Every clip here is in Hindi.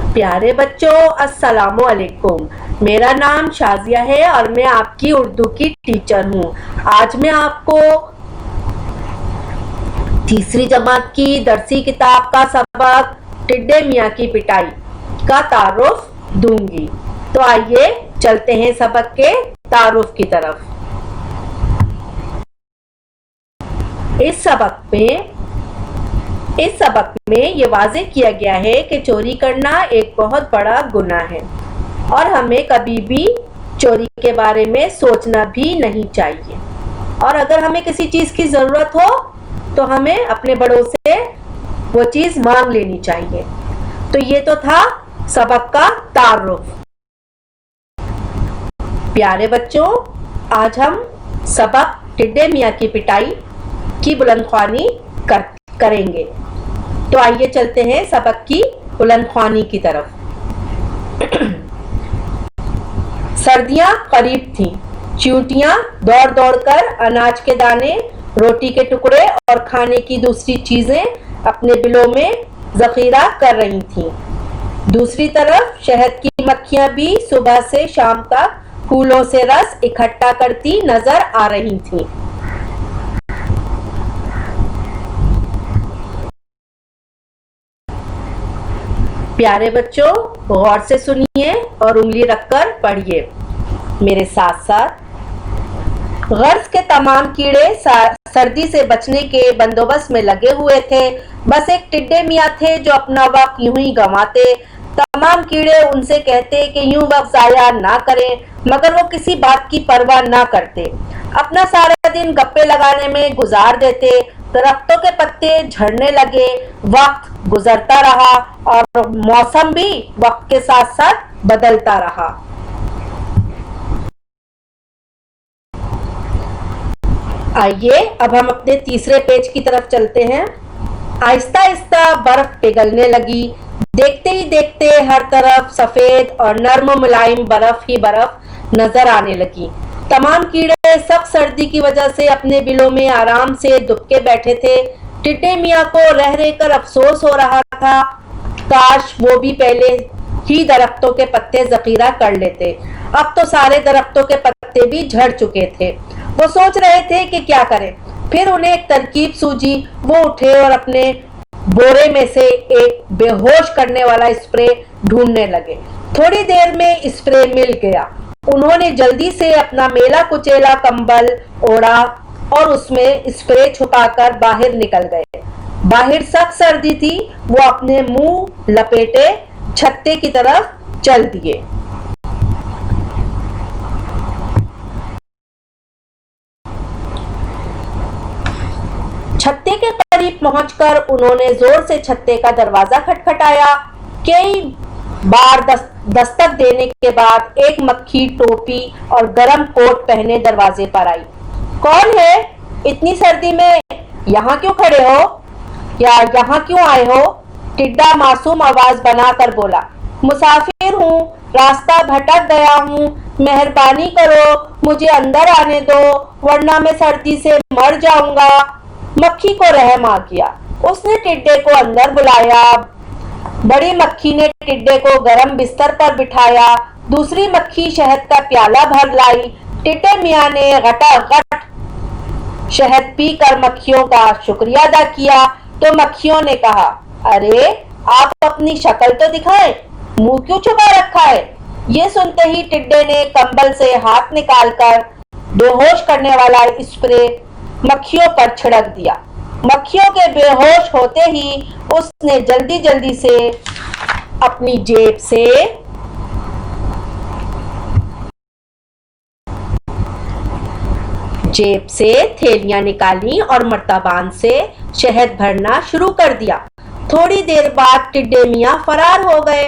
प्यारे बच्चों, अस्सलामु अलैकुम। मेरा नाम शाजिया है और मैं आपकी उर्दू की टीचर हूँ। आज मैं आपको तीसरी जमात की दरसी किताब का सबक टिड्डे मियाँ की पिटाई का तारुफ दूंगी। तो आइए चलते हैं सबक के तारुफ की तरफ। इस सबक में ये वाज़ेह किया गया है कि चोरी करना एक बहुत बड़ा गुनाह है और हमें कभी भी चोरी के बारे में सोचना भी नहीं चाहिए। और अगर हमें किसी चीज़ की ज़रूरत हो तो हमें अपने बड़ों से वो चीज़ मांग लेनी चाहिए। तो ये तो था सबक का तारुफ। प्यारे बच्चों, आज हम सबक टिड्डे मियाँ की पिटाई की बुलंदख्वानी करेंगे। तो आइए चलते हैं सबक की बुलंदख्वानी की तरफ। सर्दियां करीब थीं। चींटियां दौड़ दौड़कर अनाज के दाने, रोटी के टुकड़े और खाने की दूसरी चीजें अपने बिलों में जखीरा कर रही थीं। दूसरी तरफ शहद की मक्खियां भी सुबह से शाम तक फूलों से रस इकट्ठा करती नजर आ रही थीं। प्यारे बच्चों, गौर से सुनिए और उंगली रखकर पढ़िए मेरे साथ साथ। गर्ज के तमाम कीड़े सर्दी से बचने के बंदोबस्त में लगे हुए थे। बस एक टिड्डे मियाँ थे जो अपना वक्त यूं ही गंवाते। तमाम कीड़े उनसे कहते कि यूं वक्त जाया ना करें, मगर वो किसी बात की परवाह ना करते। अपना सारा दिन गप्पे लगाने में गुजार देते। दरख्तों के पत्ते झड़ने लगे, वक्त गुजरता रहा और मौसम भी वक्त के साथ साथ बदलता रहा। आइए अब हम अपने तीसरे पेज की तरफ चलते हैं। आहिस्ता आहिस्ता बर्फ पिघलने लगी। देखते ही देखते हर तरफ सफेद और नर्म मुलायम बर्फ ही बर्फ नजर आने लगी। तमाम कीड़े सख्त सर्दी की वजह से अपने बिलों में आराम से दुबके बैठे थे। टिड्डे मियाँ को रह रहकर अफसोस हो रहा था, काश वो भी पहले ही दरख्तों के पत्ते जखीरा कर लेते। अब तो सारे दरख्तों के पत्ते भी झड़ चुके थे। वो सोच रहे थे कि क्या करें। फिर उन्हें एक तरकीब सूझी। वो उठे और अपने बोरे में से एक बेहोश करने वाला स्प्रे ढूंढने लगे। थोड़ी देर में स्प्रे मिल गया। उन्होंने जल्दी से अपना मेला कुचेला कंबल ओढ़ा और उसमें स्प्रे छुपाकर बाहर निकल गए। बाहर सख्त सर्दी थी। वो अपने मुंह लपेटे छत्ते की तरफ चल दिए। छत्ते के करीब पहुंचकर उन्होंने जोर से छत्ते का दरवाजा खटखटाया। कई बार दस्तक देने के बाद एक मक्खी टोपी और गरम कोट पहने दरवाजे पर आई। कौन है? इतनी सर्दी में यहाँ क्यों खड़े हो या यहाँ क्यों आए हो? टिड्डा मासूम आवाज बनाकर बोला। मुसाफिर हूँ, रास्ता भटक गया हूँ, मेहरबानी करो, मुझे अंदर आने दो, वरना मैं सर्दी से मर जाऊंगा। मक्खी को रहम आ गया। उसने टिड्डे को अंदर बुलाया। बड़ी मक्खी ने टिड्डे को गरम बिस्तर पर बिठाया। दूसरी मक्खी शहद का प्याला भर लाई। टिड्डे मियाँ ने घटाघट शहद पीकर मक्खियों का शुक्रिया अदा किया तो मक्खियों ने कहा, अरे आप अपनी शक्ल तो दिखाएं, मुंह क्यों छुपा रखा है? ये सुनते ही टिड्डे ने कंबल से हाथ निकालकर बेहोश करने वाला स्प्रे मक्खियों पर छिड़क दिया। मक्खियों के बेहोश होते ही उसने जल्दी जल्दी से अपनी जेब से थैलियां निकाली और मर्तबान से शहद भरना शुरू कर दिया। थोड़ी देर बाद टिड्डे मियाँ फरार हो गए।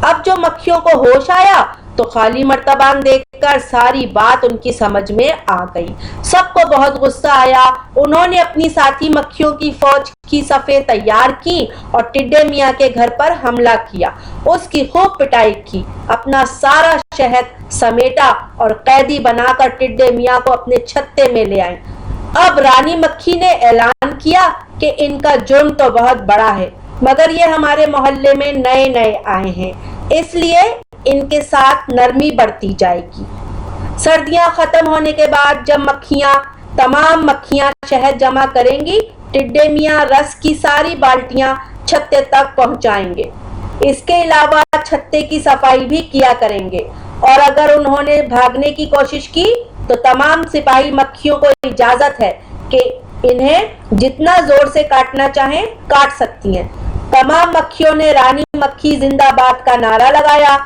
अब जो मक्खियों को होश आया तो खाली मर्तबान देखकर सारी बात उनकी समझ में आ गई। सबको बहुत गुस्सा आया। उन्होंने अपनी साथी मक्खियों की फौज की सफ़ें तैयार की और टिड्डे मियाँ के घर पर हमला किया। उसकी खूब पिटाई की, अपना सारा शहद समेटा और कैदी बनाकर टिड्डे मियाँ को अपने छत्ते में ले आई। अब रानी मक्खी ने ऐलान किया कि इनका जुर्म तो बहुत बड़ा है, मगर ये हमारे मोहल्ले में नए नए आए हैं, इसलिए इनके साथ नरमी बढ़ती जाएगी। सर्दियां खत्म होने के बाद जब तमाम मक्खियां शहद जमा करेंगी, टिड्डे मियाँ रस की सारी बाल्टियां छत्ते तक पहुंचाएंगे। इसके अलावा छत्ते की सफाई भी किया करेंगे, और अगर उन्होंने भागने की कोशिश की तो तमाम सिपाही मक्खियों को इजाजत है कि इन्हें जितना जोर से काटना चाहें काट सकती हैं। तमाम मक्खियों ने रानी मक्खी जिंदाबाद का नारा लगाया।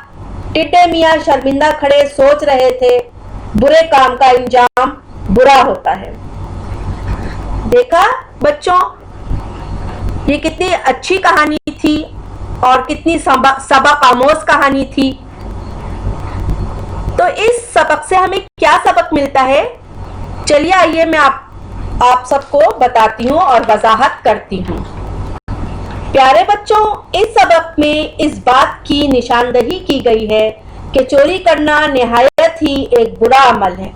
टिड्डे मियाँ शर्मिंदा खड़े सोच रहे थे, बुरे काम का अंजाम बुरा होता है। देखा बच्चों, ये कितनी अच्छी कहानी थी और कितनी सबक आमोज कहानी थी। तो इस सबक से हमें क्या सबक मिलता है, चलिए आइए मैं आप सबको बताती हूँ और वजाहत करती हूँ। प्यारे बच्चों, इस सबक में इस बात की निशानदही की गई है कि चोरी करना निहायत ही एक बुरा अमल है।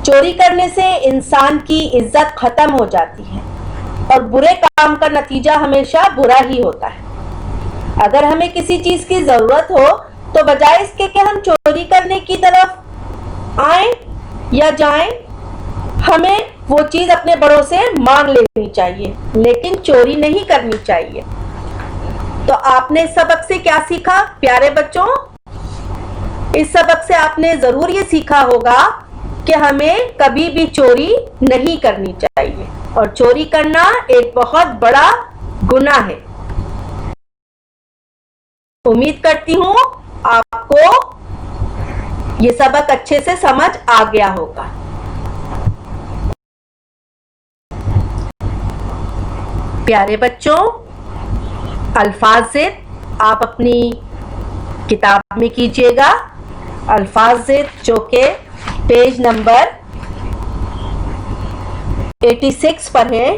चोरी करने से इंसान की इज्जत खत्म हो जाती है और बुरे काम का नतीजा हमेशा बुरा ही होता है। अगर हमें किसी चीज की जरूरत हो तो बजाय इसके कि हम चोरी करने की तरफ आए या जाएं, हमें वो चीज अपने बड़ों से मांग लेनी चाहिए, लेकिन चोरी नहीं करनी चाहिए। तो आपने इस सबक से क्या सीखा प्यारे बच्चों? इस सबक से आपने जरूर ये सीखा होगा कि हमें कभी भी चोरी नहीं करनी चाहिए, और चोरी करना एक बहुत बड़ा गुनाह है। उम्मीद करती हूँ आपको ये सबक अच्छे से समझ आ गया होगा। प्यारे बच्चों, अल्फाज़ आप अपनी किताब में कीजिएगा। अल्फाज़ जो के पेज नंबर 86 पर है,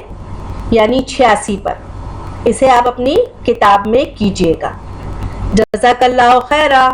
यानी 86 पर। इसे आप अपनी किताब में कीजिएगा। जज़ाकल्लाहु खैरा।